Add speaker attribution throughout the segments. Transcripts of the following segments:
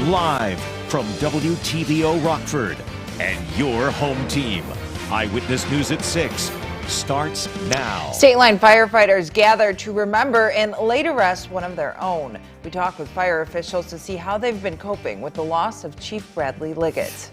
Speaker 1: live from WTVO Rockford and your home team. Eyewitness News at 6 starts now.
Speaker 2: Stateline firefighters gathered to remember and laid arrest one of their own. We talked with fire officials to see how they've been coping with the loss of Chief Bradley Liggett.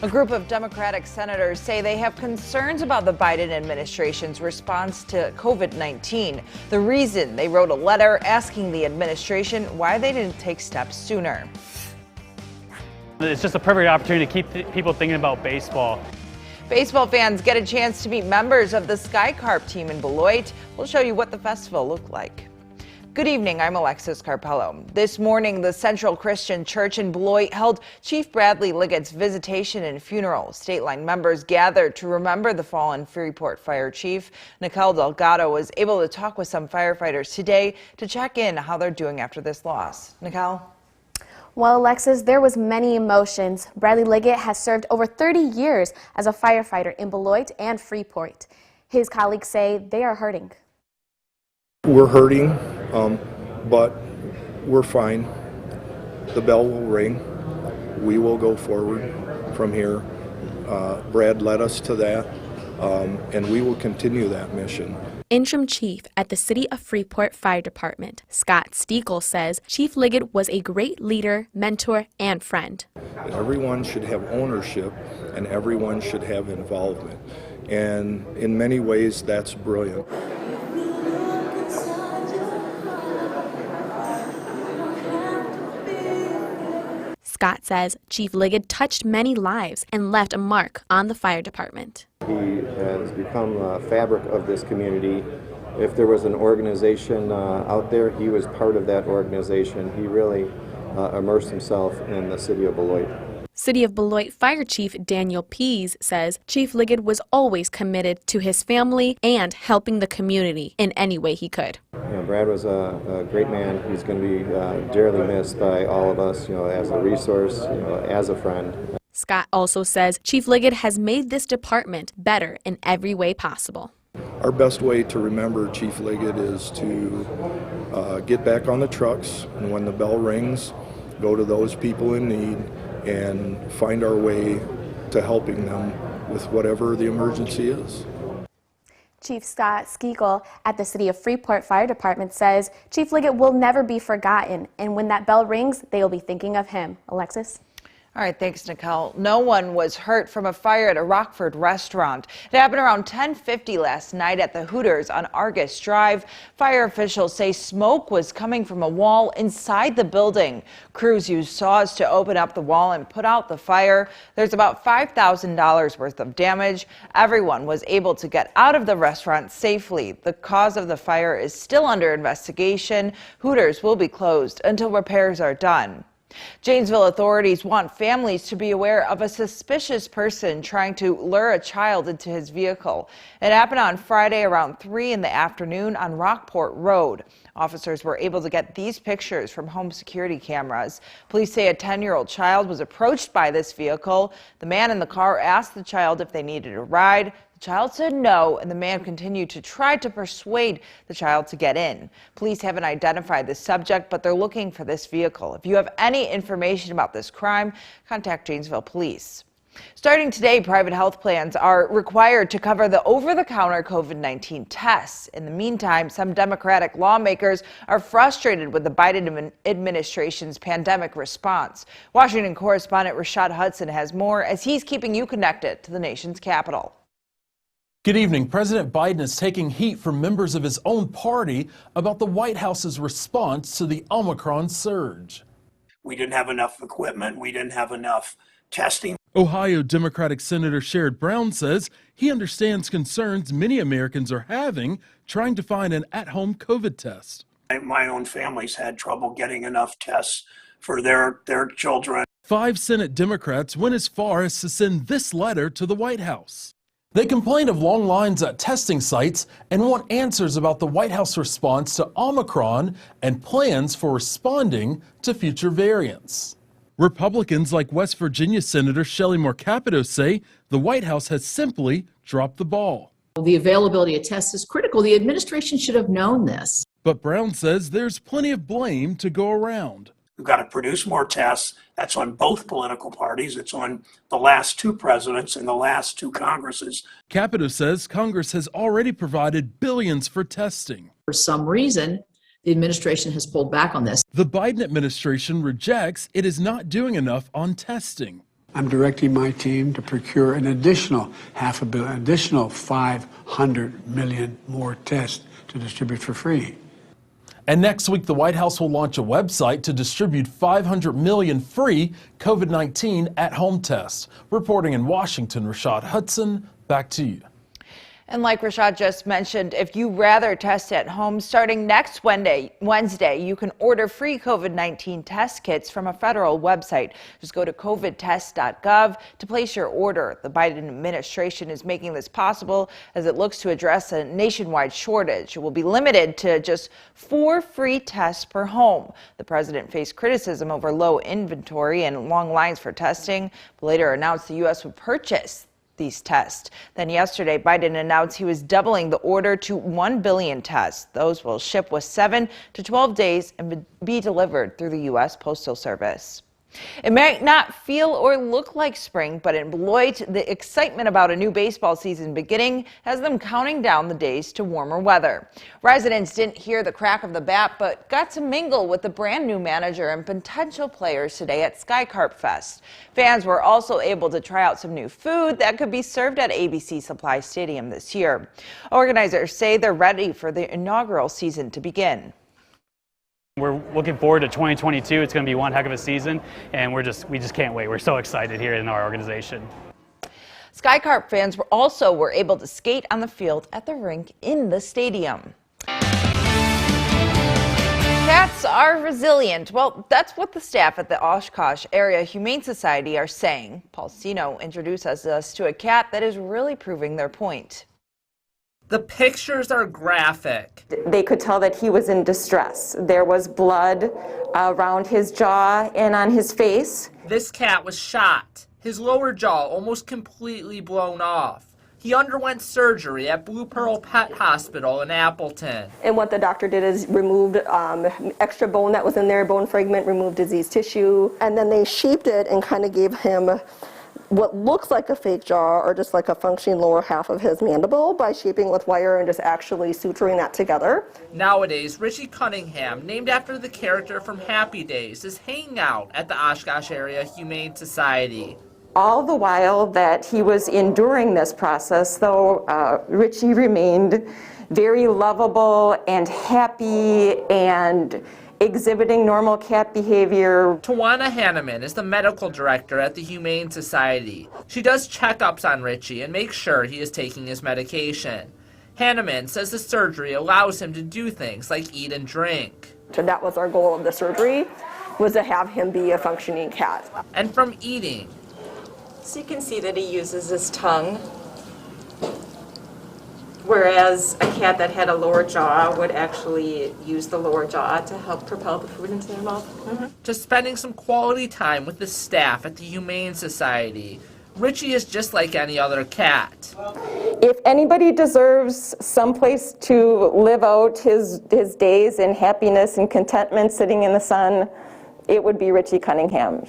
Speaker 2: A group of Democratic senators say they have concerns about the Biden administration's response to COVID-19. The reason they wrote a letter asking the administration why they didn't take steps sooner.
Speaker 3: It's just a perfect opportunity to keep people thinking about baseball.
Speaker 2: Baseball fans get a chance to meet members of the Carp team in Beloit. We'll show you what the festival looked like. Good evening, I'm Alexis Carpello. This morning, the Central Christian Church in Beloit held Chief Bradley Liggett's visitation and funeral. Stateline members gathered to remember the fallen Freeport Fire Chief. Nicole Delgado was able to talk with some firefighters today to check in how they're doing after this loss. Nicole?
Speaker 4: Well, Alexis, there was many emotions. Bradley Liggett has served over 30 years as a firefighter in Beloit and Freeport. His colleagues say they are hurting.
Speaker 5: We're hurting, but we're fine. The bell will ring. We will go forward from here. Brad led us to that, and we will continue that mission.
Speaker 4: Interim Chief at the City of Freeport Fire Department, Scott Stiegel, says Chief Liggett was a great leader, mentor, and friend.
Speaker 5: Everyone should have ownership, and everyone should have involvement. And in many ways, that's brilliant.
Speaker 4: Scott says Chief Liggett touched many lives and left a mark on the fire department.
Speaker 6: He has become a fabric of this community. If there was an organization out there, he was part of that organization. He really immersed himself in the city of Beloit.
Speaker 4: City of Beloit Fire Chief Daniel Pease says Chief Liggett was always committed to his family and helping the community in any way he could.
Speaker 6: Brad was a great man. He's going to be dearly missed by all of us, as a resource, as a friend.
Speaker 4: Scott also says Chief Liggett has made this department better in every way possible.
Speaker 5: Our best way to remember Chief Liggett is to get back on the trucks, and when the bell rings, go to those people in need and find our way to helping them with whatever the emergency is.
Speaker 4: Chief Scott Stiegel at the City of Freeport Fire Department says Chief Liggett will never be forgotten, and when that bell rings, they will be thinking of him. Alexis?
Speaker 2: All right, thanks, Nicole. No one was hurt from a fire at a Rockford restaurant. It happened around 10:50 last night at the Hooters on Argus Drive. Fire officials say smoke was coming from a wall inside the building. Crews used saws to open up the wall and put out the fire. There's about $5,000 worth of damage. Everyone was able to get out of the restaurant safely. The cause of the fire is still under investigation. Hooters will be closed until repairs are done. Janesville authorities want families to be aware of a suspicious person trying to lure a child into his vehicle. It happened on Friday around 3 in the afternoon on Rockport Road. Officers were able to get these pictures from home security cameras. Police say a 10-year-old child was approached by this vehicle. The man in the car asked the child if they needed a ride. The child said no, and the man continued to try to persuade the child to get in. Police haven't identified the subject, but they're looking for this vehicle. If you have any information about this crime, contact Janesville Police. Starting today, private health plans are required to cover the over-the-counter COVID-19 tests. In the meantime, some Democratic lawmakers are frustrated with the Biden administration's pandemic response. Washington correspondent Rashad Hudson has more as he's keeping you connected to the nation's capital.
Speaker 7: Good evening. President Biden is taking heat from members of his own party about the White House's response to the Omicron surge.
Speaker 8: We didn't have enough equipment. We didn't have enough testing.
Speaker 7: Ohio Democratic Senator Sherrod Brown says he understands concerns many Americans are having trying to find an at-home COVID test.
Speaker 8: My own family's had trouble getting enough tests for their children.
Speaker 7: 5 Senate Democrats went as far as to send this letter to the White House. They complained of long lines at testing sites and want answers about the White House response to Omicron and plans for responding to future variants. Republicans like West Virginia Senator Shelley Moore Capito say the White House has simply dropped the ball.
Speaker 9: The availability of tests is critical. The administration should have known this.
Speaker 7: But Brown says there's plenty of blame to go around.
Speaker 8: We've got to produce more tests. That's on both political parties. It's on the last two presidents and the last two Congresses.
Speaker 7: Capito says Congress has already provided billions for testing.
Speaker 9: For some reason, the administration has pulled back on this.
Speaker 7: The Biden administration rejects it is not doing enough on testing.
Speaker 10: I'm directing my team to procure an additional $500 million, additional 500 million more tests to distribute for free.
Speaker 7: And next week, the White House will launch a website to distribute 500 million free COVID-19 at-home tests. Reporting in Washington, Rashad Hudson, back to you.
Speaker 2: And like Rashad just mentioned, if you rather test at home, starting next Wednesday, you can order free COVID-19 test kits from a federal website. Just go to covidtest.gov to place your order. The Biden administration is making this possible as it looks to address a nationwide shortage. It will be limited to just 4 free tests per home. The president faced criticism over low inventory and long lines for testing, but later announced the U.S. would purchase these tests. Then yesterday, Biden announced he was doubling the order to 1 billion tests. Those will ship with 7 to 12 days and be delivered through the U.S. Postal Service. It might not feel or look like spring, but in Beloit, the excitement about a new baseball season beginning has them counting down the days to warmer weather. Residents didn't hear the crack of the bat, but got to mingle with the brand new manager and potential players today at Carp Fest. Fans were also able to try out some new food that could be served at ABC Supply Stadium this year. Organizers say they're ready for the inaugural season to begin.
Speaker 3: We're looking forward to 2022. It's going to be one heck of a season, and we just can't wait. We're so excited here in our organization.
Speaker 2: Carp fans were able to skate on the field at the rink in the stadium. Cats are resilient. Well, that's what the staff at the Oshkosh Area Humane Society are saying. Paul Sino introduces us to a cat that is really proving their point.
Speaker 11: The pictures are graphic.
Speaker 12: They could tell that he was in distress. There was blood around his jaw and on his face.
Speaker 11: This cat was shot. His lower jaw almost completely blown off. He underwent surgery at Blue Pearl Pet Hospital in Appleton.
Speaker 12: And what the doctor did is removed extra bone that was in there, bone fragment, removed diseased tissue, and then they shaped it and kind of gave him what looks like a fake jaw or just like a functioning lower half of his mandible by shaping with wire and just actually suturing that together.
Speaker 11: Nowadays, Richie Cunningham, named after the character from Happy Days, is hanging out at the Oshkosh Area Humane Society.
Speaker 12: All the while that he was enduring this process, though, Richie remained very lovable and happy and exhibiting normal cat behavior.
Speaker 11: Tawana Hanneman is the medical director at the Humane Society. She does checkups on Richie and makes sure he is taking his medication. Hanneman says the surgery allows him to do things like eat and drink.
Speaker 12: So that was our goal of the surgery, was to have him be a functioning cat.
Speaker 11: And from eating.
Speaker 13: So you can see that he uses his tongue, whereas a cat that had a lower jaw would actually use the lower jaw to help propel the food into their mouth.
Speaker 11: To spending some quality time with the staff at the Humane Society. Richie is just like any other cat.
Speaker 12: If anybody deserves someplace to live out his days in happiness and contentment sitting in the sun, it would be Richie Cunningham.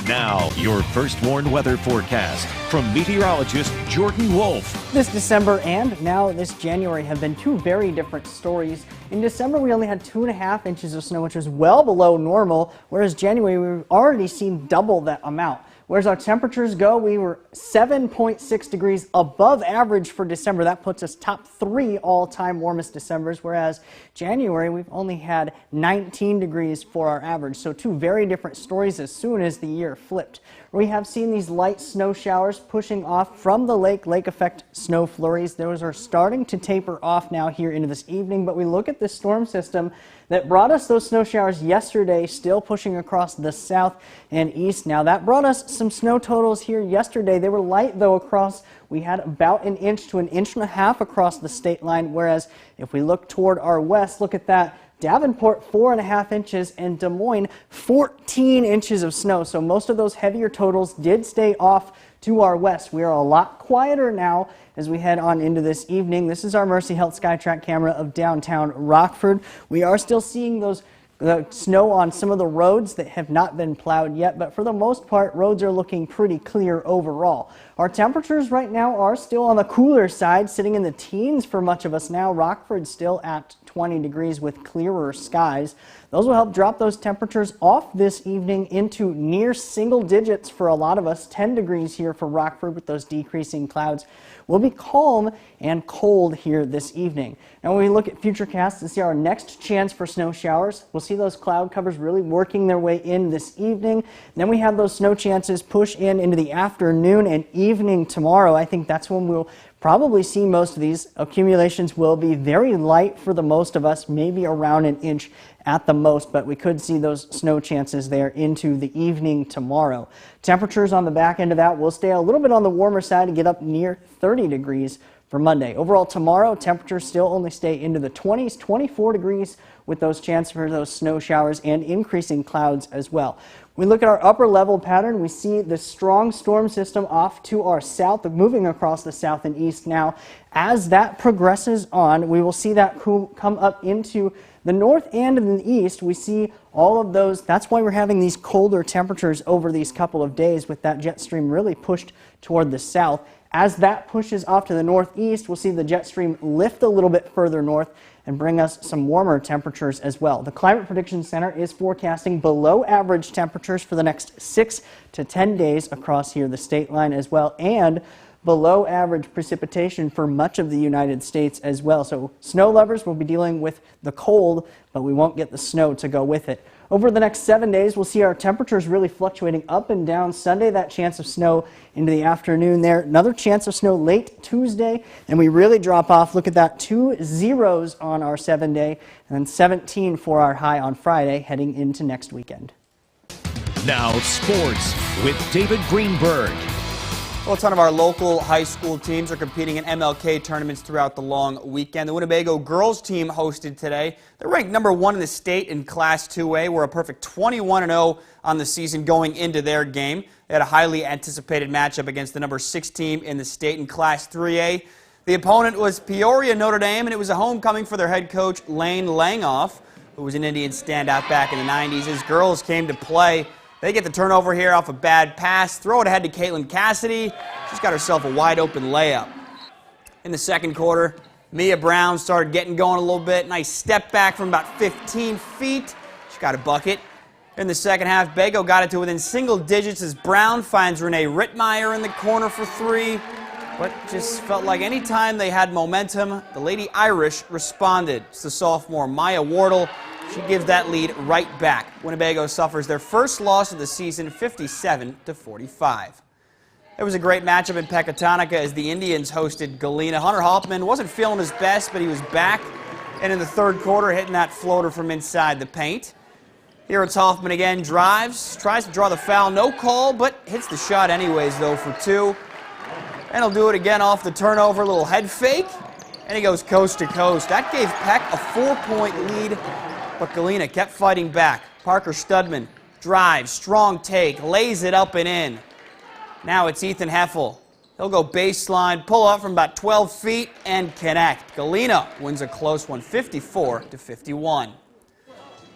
Speaker 1: Now, your first warned weather forecast from meteorologist Jordan Wolf.
Speaker 14: This December and now this January have been two very different stories. In December, we only had 2.5 inches of snow, which was well below normal, whereas January, we've already seen double that amount. Whereas our temperatures go, we were 7.6 degrees above average for December. That puts us top 3 all-time warmest Decembers, whereas January, we've only had 19 degrees for our average. So two very different stories as soon as the year flipped. We have seen these light snow showers pushing off from the lake effect snow flurries. Those are starting to taper off now here into this evening, but we look at this storm system that brought us those snow showers yesterday, still pushing across the south and east. Now that brought us some snow totals here yesterday. They were light though across. We had about 1 inch to 1.5 inches across the state line, whereas if we look toward our west, look at that. Davenport 4.5 inches and Des Moines 14 inches of snow. So most of those heavier totals did stay off to our west. We are a lot quieter now as we head on into this evening. This is our Mercy Health SkyTrack camera of downtown Rockford. We are still seeing those snow on some of the roads that have not been plowed yet, but for the most part, roads are looking pretty clear overall. Our temperatures right now are still on the cooler side, sitting in the teens for much of us now. Rockford still at 20 degrees with clearer skies. Those will help drop those temperatures off this evening into near single digits for a lot of us. 10 degrees here for Rockford with those decreasing clouds. Will be calm and cold here this evening. Now when we look at futurecasts to see our next chance for snow showers, we'll see those cloud covers really working their way in this evening. Then we have those snow chances push into the afternoon and evening tomorrow. I think that's when we'll probably see most of these. Accumulations will be very light for the most of us, maybe around an inch at the most, but we could see those snow chances there into the evening tomorrow. Temperatures on the back end of that will stay a little bit on the warmer side and get up near 30 degrees for Monday. Overall tomorrow, temperatures still only stay into the 20s, 24 degrees with those chances for those snow showers and increasing clouds as well. We look at our upper level pattern, we see the strong storm system off to our south, moving across the south and east now. As that progresses on, we will see that come up into the north and in the east. We see all of those. That's why we're having these colder temperatures over these couple of days with that jet stream really pushed toward the south. As that pushes off to the northeast, we'll see the jet stream lift a little bit further north and bring us some warmer temperatures as well. The Climate Prediction Center is forecasting below average temperatures for the next 6 to 10 days across here, the state line as well, and below average precipitation for much of the United States as well. So snow lovers will be dealing with the cold, but we won't get the snow to go with it. Over the next 7 days, we'll see our temperatures really fluctuating up and down. Sunday, that chance of snow into the afternoon there. Another chance of snow late Tuesday, and we really drop off. Look at that, 2 zeros on our 7-day, and then 17 for our high on Friday, heading into next weekend.
Speaker 1: Now sports with David Greenberg.
Speaker 15: Well, a ton of our local high school teams are competing in MLK tournaments throughout the long weekend. The Winnebago girls team hosted today. They're ranked number 1 in the state in Class 2A. We're a perfect 21-0 on the season going into their game. They had a highly anticipated matchup against the number 6 team in the state in Class 3A. The opponent was Peoria Notre Dame, and it was a homecoming for their head coach, Lane Langhoff, who was an Indian standout back in the 90s. His girls came to play. They get the turnover here off a bad pass. Throw it ahead to Caitlin Cassidy. She's got herself a wide-open layup. In the second quarter, Mia Brown started getting going a little bit. Nice step back from about 15 feet. She got a bucket. In the second half, Bago got it to within single digits as Brown finds Renee Rittmeyer in the corner for 3. But just felt like any time they had momentum, the Lady Irish responded. It's the sophomore Maya Wardle. She gives that lead right back. Winnebago suffers their first loss of the season, 57-45. It was a great matchup in Pecatonica as the Indians hosted Galena. Hunter Hoffman wasn't feeling his best, but he was back. And in the third quarter, hitting that floater from inside the paint. Here it's Hoffman again, drives, tries to draw the foul, no call, but hits the shot anyways, though, for 2. And he'll do it again off the turnover, a little head fake, and he goes coast to coast. That gave Peck a 4-point lead. But Galena kept fighting back. Parker Studman drives, strong take, lays it up and in. Now it's Ethan Heffel. He'll go baseline, pull up from about 12 feet, and connect. Galena wins a close one, 54-51.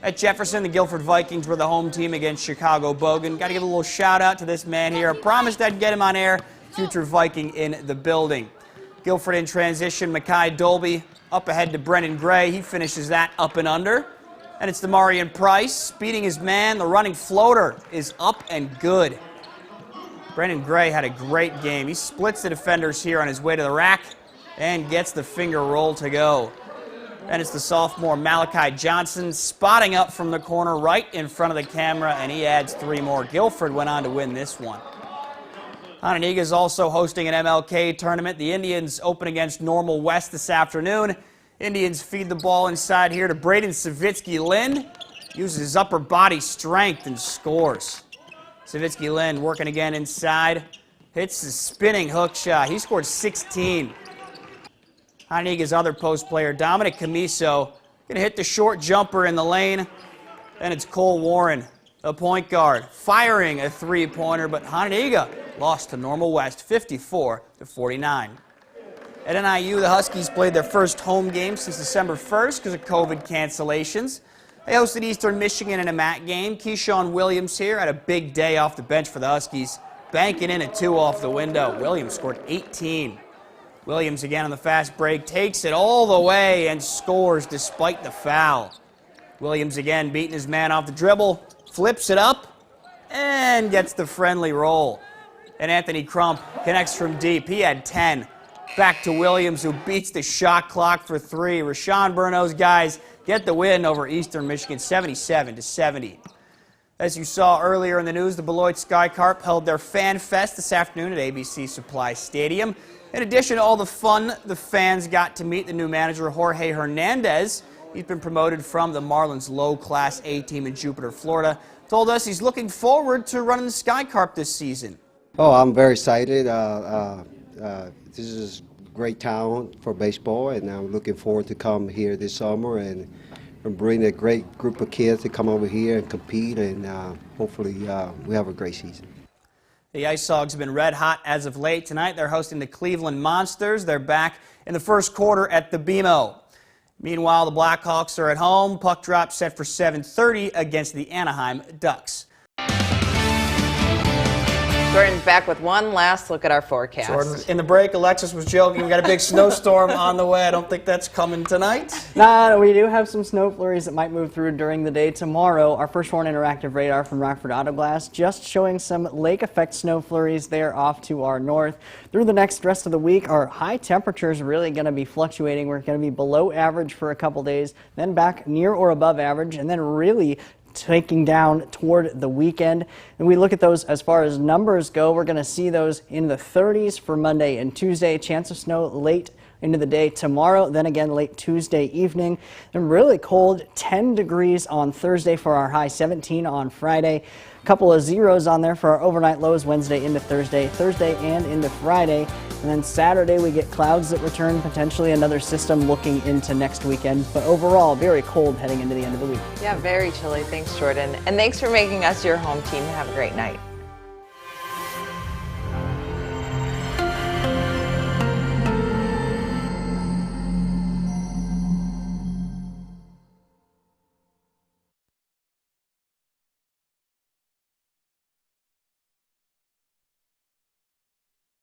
Speaker 15: At Jefferson, the Guilford Vikings were the home team against Chicago Bogan. Got to give a little shout out to this man here. I promised I'd get him on air. Future Viking in the building. Guilford in transition, Mackay Dolby up ahead to Brennan Gray. He finishes that up and under. And it's Demarion Price beating his man. The running floater is up and good. Brennan Gray had a great game. He splits the defenders here on his way to the rack and gets the finger roll to go. And it's the sophomore Malachi Johnson spotting up from the corner right in front of the camera, and he adds 3 more. Guilford went on to win this one. Hononegah is also hosting an MLK tournament. The Indians open against Normal West this afternoon. Indians feed the ball inside here to Braden Savitsky-Lynn. Uses his upper body strength and scores. Savitsky-Lynn working again inside. Hits his spinning hook shot. He scored 16. Hononegah's other post player, Dominic Camiso, going to hit the short jumper in the lane. Then it's Cole Warren, the point guard, firing a 3-pointer, but Hononegah lost to Normal West 54-49. At NIU, the Huskies played their first home game since December 1st because of COVID cancellations. They hosted Eastern Michigan in a MAC game. Keyshawn Williams here had a big day off the bench for the Huskies, banking in a 2 off the window. Williams scored 18. Williams again on the fast break, takes it all the way and scores despite the foul. Williams again beating his man off the dribble, flips it up, and gets the friendly roll. And Anthony Crump connects from deep. He had 10. Back to Williams, who beats the shot clock for 3. Rashawn Burno's guys get the win over Eastern Michigan, 77-70. As you saw earlier in the news, the Beloit Sky Carp held their Fan Fest this afternoon at ABC Supply Stadium. In addition to all the fun, the fans got to meet the new manager, Jorge Hernandez. He's been promoted from the Marlins low-class A team in Jupiter, Florida. Told us he's looking forward to running the Sky Carp this season.
Speaker 16: Oh, I'm very excited. This is a great town for baseball, and I'm looking forward to come here this summer and bring a great group of kids to come over here and compete, and hopefully we have a great season.
Speaker 15: The Ice Hogs have been red hot as of late. Tonight they're hosting the Cleveland Monsters. They're back in the first quarter at the BMO. Meanwhile, the Blackhawks are at home. Puck drop set for 7:30 against the Anaheim Ducks.
Speaker 2: Jordan's back with one last look at our forecast.
Speaker 15: Jordan, in the break, Alexis was joking. We got a big snowstorm on the way. I don't think that's coming tonight.
Speaker 14: Nah, we do have some snow flurries that might move through during the day tomorrow. Our First Warn interactive radar from Rockford Auto Glass just showing some lake effect snow flurries there off to our north. Through the next rest of the week, our high temperatures are really going to be fluctuating. We're going to be below average for a couple days, then back near or above average, and then really taking down toward the weekend. And we look at those as far as numbers go. We're going to see those in the 30s for Monday and Tuesday. Chance of snow late into the day tomorrow, then again late Tuesday evening. And really cold, 10 degrees on Thursday for our high, 17 on Friday. A couple of zeros on there for our overnight lows Wednesday into Thursday and into Friday. And then Saturday we get clouds that return, potentially another system looking into next weekend. But overall, very cold heading into the end of the week.
Speaker 2: Yeah, very chilly. Thanks, Jordan. And thanks for making us your home team. Have a great night.